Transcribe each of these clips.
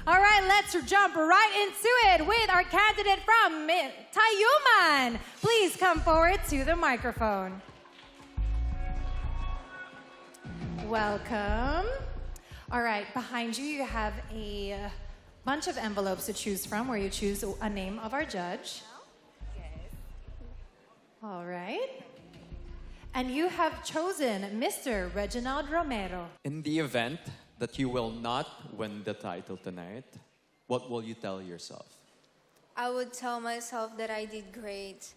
All right, let's jump right into it with our candidate from Tayuman. Please come forward to the microphone. Welcome. All right, behind you, you have a bunch of envelopes to choose from where you choose a name of our judge. Yes. All right. And you have chosen Mr. Reginald Romero. In the event that you will not win the title tonight, what will you tell yourself? I would tell myself that I did great.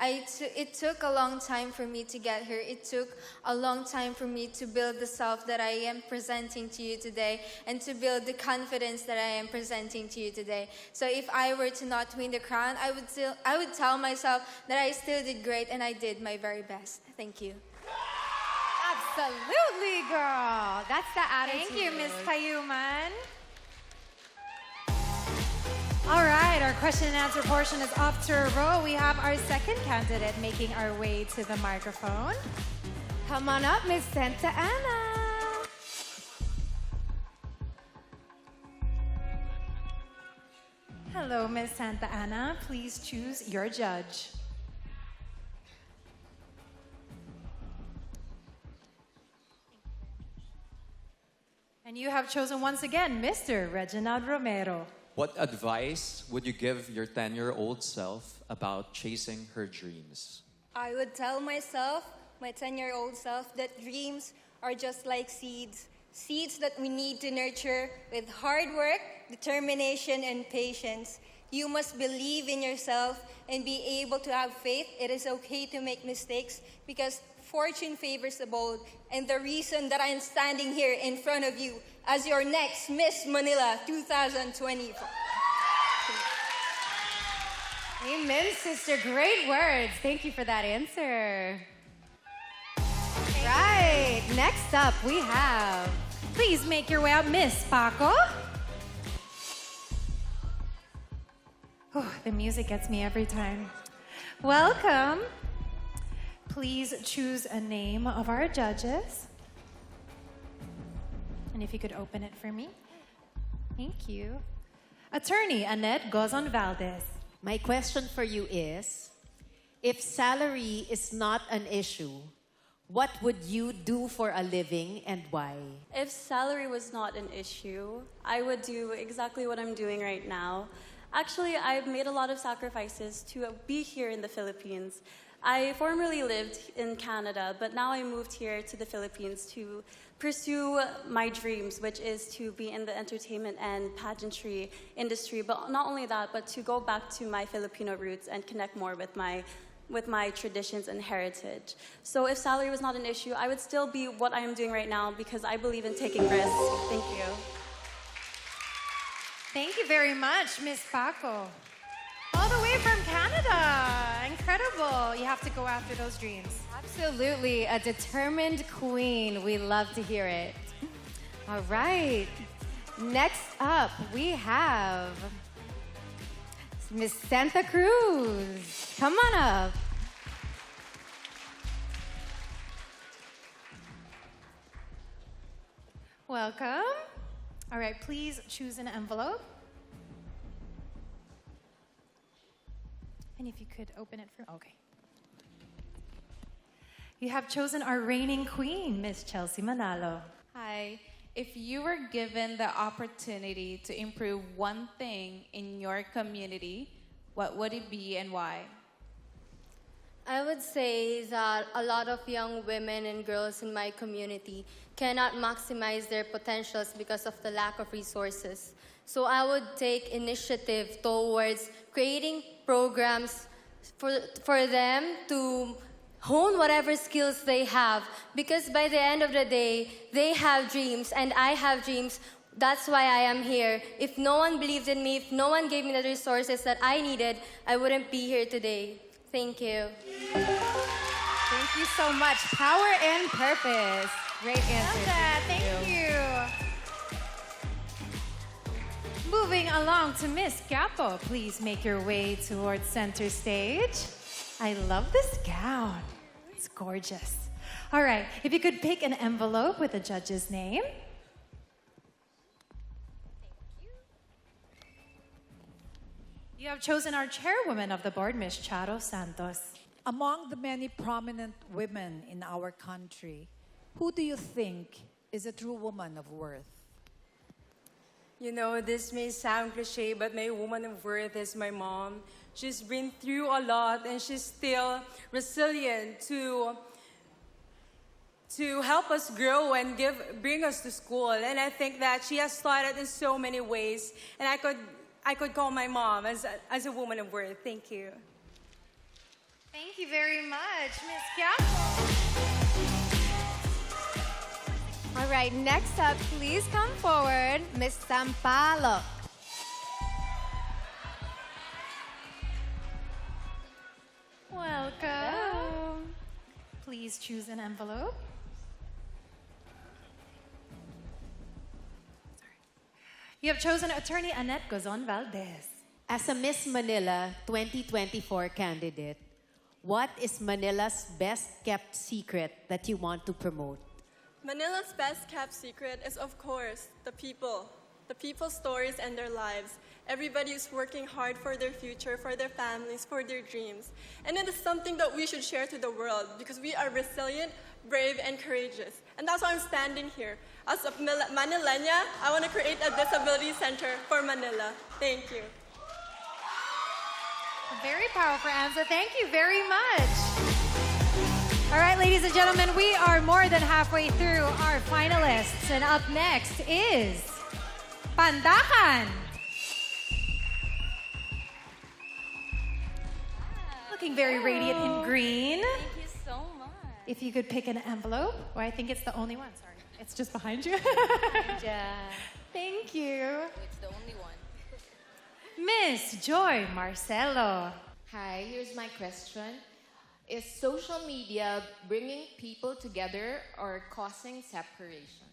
It took a long time for me to get here. It took a long time for me to build the self that I am presenting to you today and to build the confidence that I am presenting to you today. So if I were to not win the crown, I would tell myself that I still did great and I did my very best. Thank you. Absolutely, girl. That's the attitude. Thank you, Miss Tayuman. All right, our question and answer portion is off to a roll. We have our second candidate making our way to the microphone. Come on up, Miss Santa Ana. Hello, Miss Santa Ana. Please choose your judge. And you have chosen once again, Mr. Reginald Romero. What advice would you give your 10-year-old self about chasing her dreams? I would tell myself, my 10-year-old self, that dreams are just like seeds. Seeds that we need to nurture with hard work, determination, and patience. You must believe in yourself and be able to have faith. It is okay to make mistakes because fortune favors the bold. And the reason that I am standing here in front of you as your next Miss Manila 2024. Amen, sister. Great words. Thank you for that answer. Right. Next up, we have... Please make your way up, Miss Paco. Oh, the music gets me every time. Welcome. Please choose a name of our judges. And if you could open it for me. Thank you. Attorney Annette Gozon Valdez. My question for you is, if salary is not an issue, what would you do for a living and why? If salary was not an issue, I would do exactly what I'm doing right now. Actually, I've made a lot of sacrifices to be here in the Philippines. I formerly lived in Canada, but now I moved here to the Philippines to pursue my dreams, which is to be in the entertainment and pageantry industry. But not only that, but to go back to my Filipino roots and connect more with my traditions and heritage. So if salary was not an issue, I would still be what I am doing right now because I believe in taking risks. Thank you. Thank you very much, Miss Paco. All the way from Canada. Incredible. You have to go after those dreams. Absolutely. A determined queen. We love to hear it. All right. Next up, we have Miss Santa Cruz. Come on up. Welcome. All right, please choose an envelope. And if you could open it for... Okay. You have chosen our reigning queen, Miss Chelsea Manalo. Hi. If you were given the opportunity to improve one thing in your community, what would it be and why? I would say that a lot of young women and girls in my community cannot maximize their potentials because of the lack of resources. So I would take initiative towards creating programs for them to hone whatever skills they have. Because by the end of the day, they have dreams and I have dreams. That's why I am here. If no one believed in me, if no one gave me the resources that I needed, I wouldn't be here today. Thank you. Thank you so much. Power and purpose. Great answer. Love that. Thank you. Moving along to Miss Capo. Please make your way towards center stage. I love this gown. It's gorgeous. All right, if you could pick an envelope with the judge's name. You have chosen our chairwoman of the board, Miss CH Santos. Among the many prominent women in our country, who do you think is a true woman of worth? You know, this may sound cliche, but my woman of worth is my mom. She's been through a lot and she's still resilient to help us grow and bring us to school. And I think that she has started in so many ways. And I could call my mom as a woman of worth. Thank you. Thank you very much, Miss Quiapo. All right, next up, please come forward, Miss Sampalo. Welcome. Please choose an envelope. You have chosen attorney Annette Gozon Valdez. As a Miss Manila 2024 candidate, what is Manila's best kept secret that you want to promote? Manila's best kept secret is, of course, the people's stories and their lives. Everybody is working hard for their future, for their families, for their dreams. And it is something that we should share to the world because we are resilient, brave, and courageous. And that's why I'm standing here. As a Manilena, I want to create a disability center for Manila. Thank you. A very powerful answer. Thank you very much. All right, ladies and gentlemen, we are more than halfway through our finalists. And up next is Pandakan. Looking very radiant in green. Thank you so much. If you could pick an envelope, or I think it's the only one, sorry. It's just behind you. Thank you. It's the only one. Miss Joy Marcelo. Hi, here's my question. Is social media bringing people together or causing separation?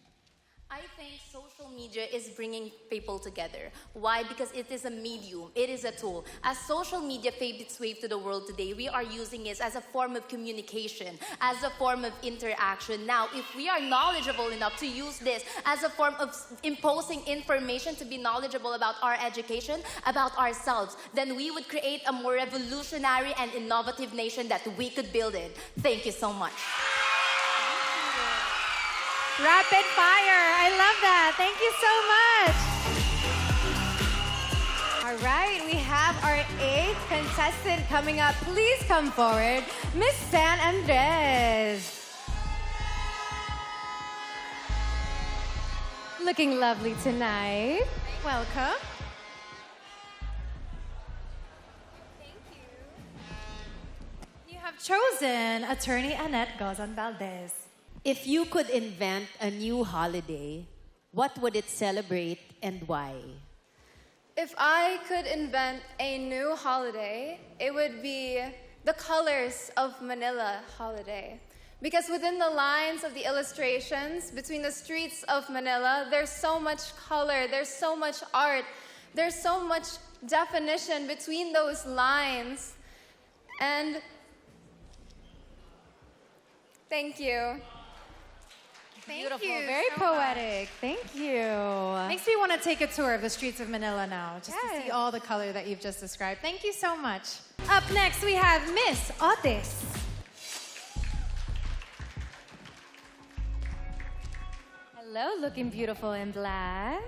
I think social media is bringing people together. Why? Because it is a medium. It is a tool. As social media paved its way to the world today, we are using it as a form of communication, as a form of interaction. Now, if we are knowledgeable enough to use this as a form of imposing information to be knowledgeable about our education, about ourselves, then we would create a more revolutionary and innovative nation that we could build in. Thank you so much. Rapid fire. I love that. Thank you so much. All right, we have our 8th contestant coming up. Please come forward, Miss San Andres. Looking lovely tonight. Welcome. You have chosen attorney Annette Gozon Valdez. If you could invent a new holiday, what would it celebrate and why? If I could invent a new holiday, it would be the colors of Manila holiday. Because within the lines of the illustrations, between the streets of Manila, there's so much color, there's so much art, there's so much definition between those lines. And thank you. Beautiful. Very poetic. Thank you. Makes me want to take a tour of the streets of Manila now, just to see all the color that you've just described. Thank you so much. Up next, we have Miss Atis. Hello, looking beautiful in black.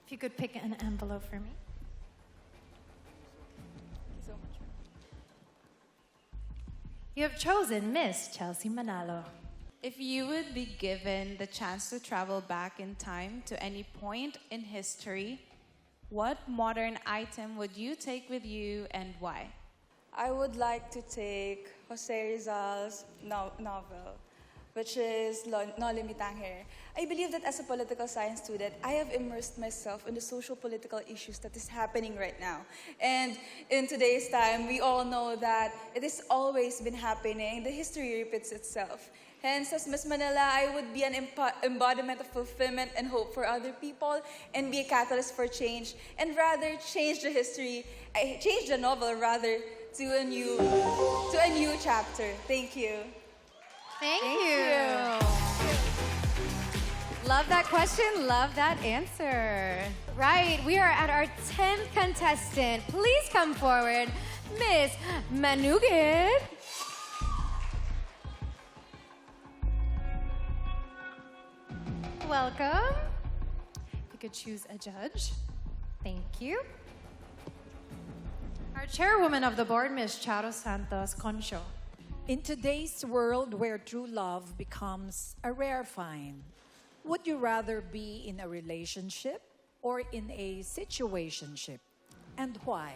If you could pick an envelope for me. You have chosen Miss Chelsea Manalo. If you would be given the chance to travel back in time to any point in history, what modern item would you take with you and why? I would like to take Jose Rizal's novel, which is No Limitang Here. I believe that as a political science student, I have immersed myself in the social political issues that is happening right now. And in today's time, we all know that it has always been happening. The history repeats itself. Hence, as Miss Manila, I would be an embodiment of fulfillment and hope for other people and be a catalyst for change and rather change the history, change the novel rather to a new chapter. Thank you. Thank you. Love that question. Love that answer. Right, we are at our 10th contestant. Please come forward, Miss Manugit. Welcome. If you could choose a judge. Thank you. Our chairwoman of the board, Miss Charo Santos Concho. In today's world where true love becomes a rare find, would you rather be in a relationship or in a situationship? And why?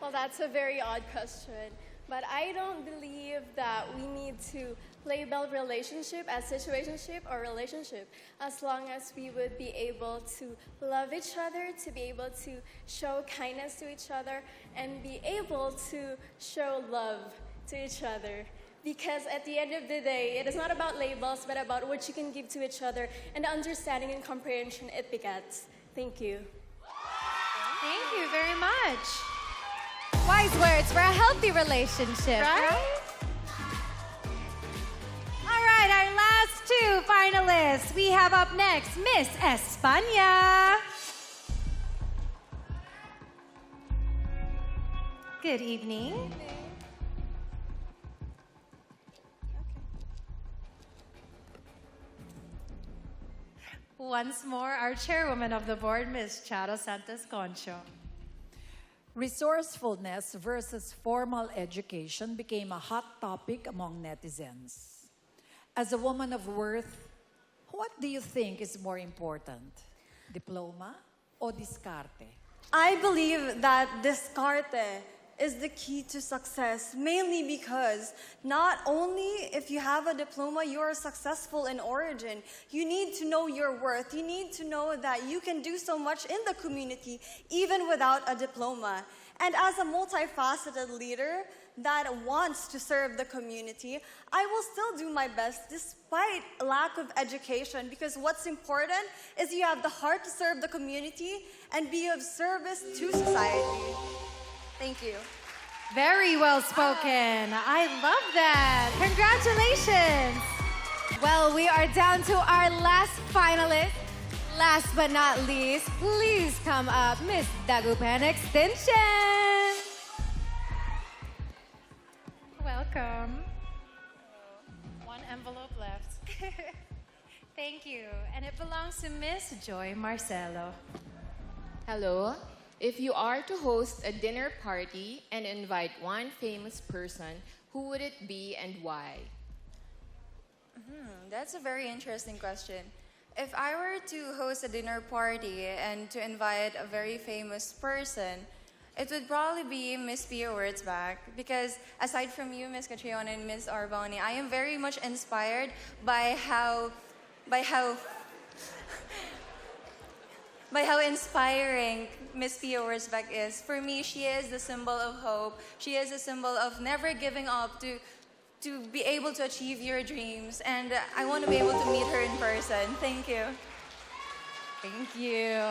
Well, that's a very odd question. But I don't believe that we need to label relationship as situationship or relationship, as long as we would be able to love each other, to be able to show kindness to each other, and be able to show love to each other. Because at the end of the day, it is not about labels, but about what you can give to each other and the understanding and comprehension it begets. Thank you. Thank you very much. Wise words for a healthy relationship, right? All right, our last two finalists. We have up next Miss España. Good evening. Once more, our chairwoman of the board, Ms. Charo Santos Concho. Resourcefulness versus formal education became a hot topic among netizens. As a woman of worth, what do you think is more important? Diploma o discarte? I believe that discarte is the key to success, mainly because not only if you have a diploma, you are successful in origin. You need to know your worth. You need to know that you can do so much in the community, even without a diploma. And as a multifaceted leader that wants to serve the community, I will still do my best despite lack of education, because what's important is you have the heart to serve the community and be of service to society. Thank you. Very well spoken. I love that. Congratulations. Well, we are down to our last finalist. Last but not least, please come up, Miss Dagupan Extension. Welcome. One envelope left. Thank you. And it belongs to Miss Joy Marcelo. Hello. If you are to host a dinner party and invite one famous person, who would it be and why? That's a very interesting question. If I were to host a dinner party and to invite a very famous person, it would probably be Miss Pia Wurtzbach, because aside from you, Miss Catriona and Miss Arboni, I am very much inspired by how inspiring Miss Pia Wurtzbach is. For me, she is the symbol of hope. She is a symbol of never giving up, to be able to achieve your dreams. And I want to be able to meet her in person. Thank you. Thank you.